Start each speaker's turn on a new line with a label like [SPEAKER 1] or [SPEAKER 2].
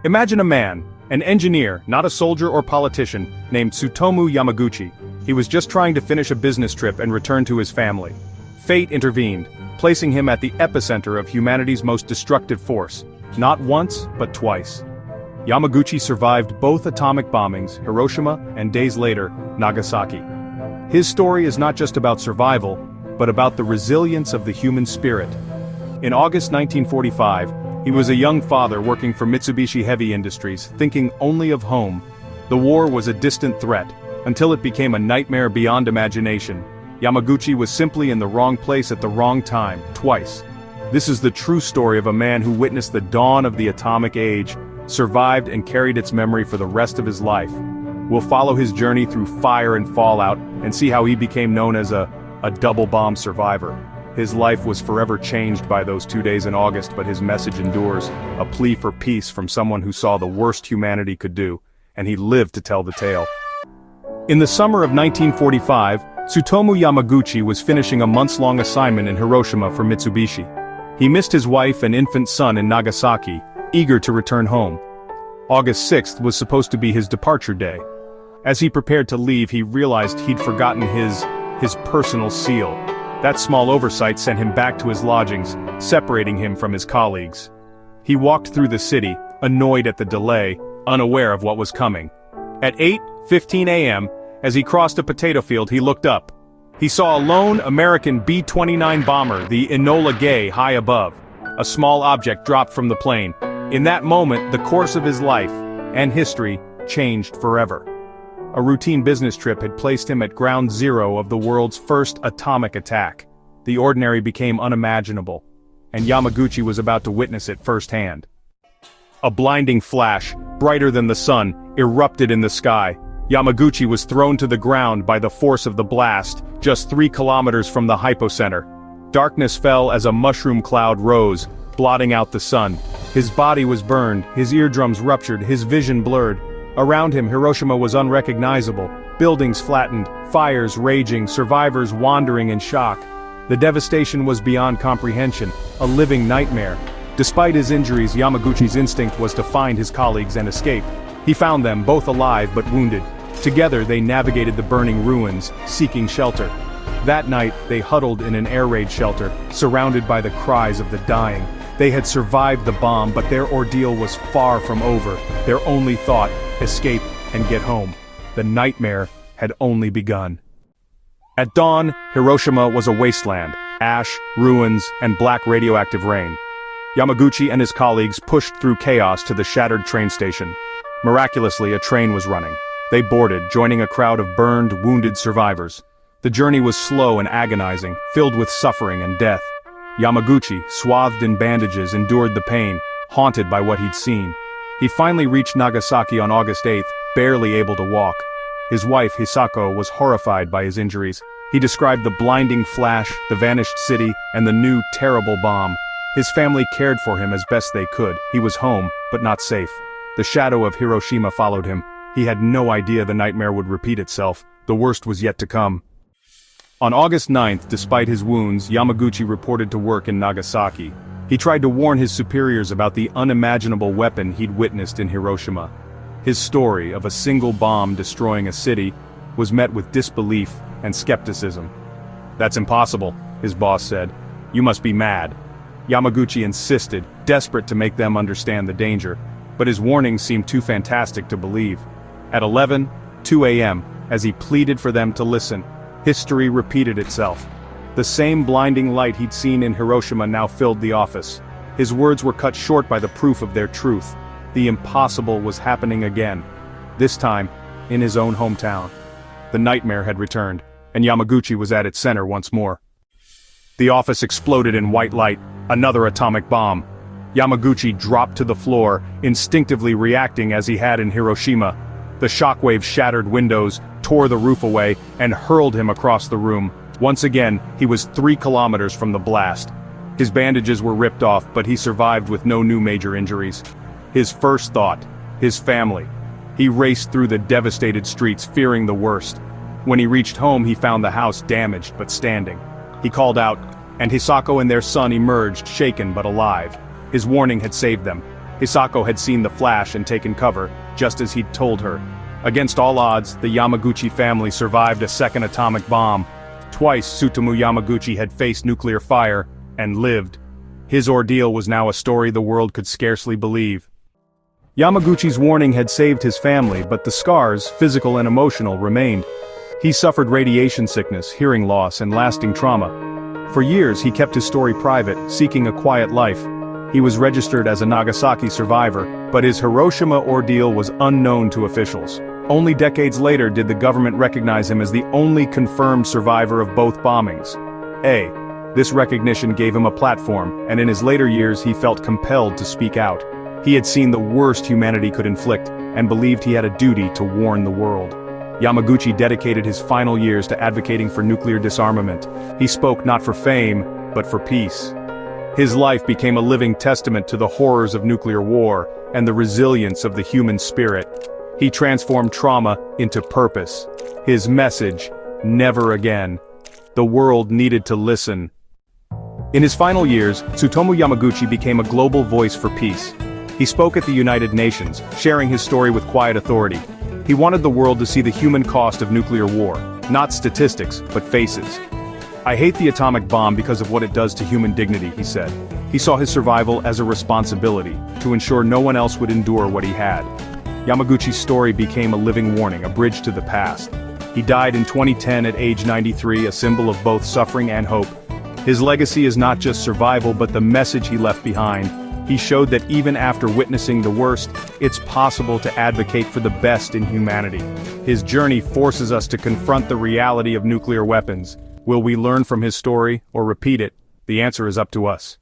[SPEAKER 1] Imagine a man, an engineer, not a soldier or politician, named Tsutomu Yamaguchi. He was just trying to finish a business trip and return to his family. Fate intervened, placing him at the epicenter of humanity's most destructive force, not once, but twice. Yamaguchi survived both atomic bombings, Hiroshima, and days later, Nagasaki. His story is not just about survival, but about the resilience of the human spirit. In August 1945, he was a young father working for Mitsubishi Heavy Industries, thinking only of home. The war was a distant threat, until it became a nightmare beyond imagination. Yamaguchi was simply in the wrong place at the wrong time, twice. This is the true story of a man who witnessed the dawn of the atomic age, survived and carried its memory for the rest of his life. We'll follow his journey through fire and fallout, and see how he became known as a double bomb survivor. His life was forever changed by those 2 days in August, but his message endures, a plea for peace from someone who saw the worst humanity could do, and he lived to tell the tale. In the summer of 1945, Tsutomu Yamaguchi was finishing a months-long assignment in Hiroshima for Mitsubishi. He missed his wife and infant son in Nagasaki, eager to return home. August 6th was supposed to be his departure day. As he prepared to leave, he realized he'd forgotten his personal seal. That small oversight sent him back to his lodgings, separating him from his colleagues. He walked through the city, annoyed at the delay, unaware of what was coming. At 8:15 a.m., as he crossed a potato field, he looked up. He saw a lone American B-29 bomber, the Enola Gay, high above. A small object dropped from the plane. In that moment, the course of his life and history changed forever. A routine business trip had placed him at ground zero of the world's first atomic attack. The ordinary became unimaginable, and Yamaguchi was about to witness it firsthand. A blinding flash, brighter than the sun, erupted in the sky. Yamaguchi was thrown to the ground by the force of the blast, just 3 kilometers from the hypocenter. Darkness fell as a mushroom cloud rose, blotting out the sun. His body was burned, his eardrums ruptured, his vision blurred. Around him, Hiroshima was unrecognizable, buildings flattened, fires raging, survivors wandering in shock. The devastation was beyond comprehension, a living nightmare. Despite his injuries, Yamaguchi's instinct was to find his colleagues and escape. He found them, both alive but wounded. Together they navigated the burning ruins, seeking shelter. That night, they huddled in an air raid shelter, surrounded by the cries of the dying. They had survived the bomb, but their ordeal was far from over. Their only thought, escape and get home. The nightmare had only begun. At dawn, Hiroshima was a wasteland, ash, ruins, and black radioactive rain. Yamaguchi and his colleagues pushed through chaos to the shattered train station. Miraculously, a train was running. They boarded, joining a crowd of burned, wounded survivors. The journey was slow and agonizing, filled with suffering and death. Yamaguchi, swathed in bandages, endured the pain, haunted by what he'd seen. He finally reached Nagasaki on August 8th, barely able to walk. His wife, Hisako, was horrified by his injuries. He described the blinding flash, the vanished city, and the new, terrible bomb. His family cared for him as best they could. He was home, but not safe. The shadow of Hiroshima followed him. He had no idea the nightmare would repeat itself. The worst was yet to come. On August 9th, despite his wounds, Yamaguchi reported to work in Nagasaki. He tried to warn his superiors about the unimaginable weapon he'd witnessed in Hiroshima. His story of a single bomb destroying a city was met with disbelief and skepticism. "That's impossible," his boss said. "You must be mad." Yamaguchi insisted, desperate to make them understand the danger, but his warnings seemed too fantastic to believe. At 11:02 a.m., as he pleaded for them to listen, history repeated itself. The same blinding light he'd seen in Hiroshima now filled the office. His words were cut short by the proof of their truth. The impossible was happening again. This time, in his own hometown. The nightmare had returned, and Yamaguchi was at its center once more. The office exploded in white light, another atomic bomb. Yamaguchi dropped to the floor, instinctively reacting as he had in Hiroshima. The shockwave shattered windows, tore the roof away, and hurled him across the room. Once again, he was 3 kilometers from the blast. His bandages were ripped off, but he survived with no new major injuries. His first thought, his family. He raced through the devastated streets, fearing the worst. When he reached home, he found the house damaged but standing. He called out, and Hisako and their son emerged, shaken but alive. His warning had saved them. Hisako had seen the flash and taken cover, just as he'd told her. Against all odds, the Yamaguchi family survived a second atomic bomb. Twice Tsutomu Yamaguchi had faced nuclear fire, and lived. His ordeal was now a story the world could scarcely believe. Yamaguchi's warning had saved his family, but the scars, physical and emotional, remained. He suffered radiation sickness, hearing loss, and lasting trauma. For years he kept his story private, seeking a quiet life. He was registered as a Nagasaki survivor, but his Hiroshima ordeal was unknown to officials. Only decades later did the government recognize him as the only confirmed survivor of both bombings. This recognition gave him a platform, and in his later years he felt compelled to speak out. He had seen the worst humanity could inflict, and believed he had a duty to warn the world. Yamaguchi dedicated his final years to advocating for nuclear disarmament. He spoke not for fame, but for peace. His life became a living testament to the horrors of nuclear war, and the resilience of the human spirit. He transformed trauma into purpose. His message, never again. The world needed to listen. In his final years, Tsutomu Yamaguchi became a global voice for peace. He spoke at the United Nations, sharing his story with quiet authority. He wanted the world to see the human cost of nuclear war, not statistics, but faces. "I hate the atomic bomb because of what it does to human dignity," he said. He saw his survival as a responsibility, to ensure no one else would endure what he had. Yamaguchi's story became a living warning, a bridge to the past. He died in 2010 at age 93, a symbol of both suffering and hope. His legacy is not just survival, but the message he left behind. He showed that even after witnessing the worst, it's possible to advocate for the best in humanity. His journey forces us to confront the reality of nuclear weapons. Will we learn from his story, or repeat it? The answer is up to us.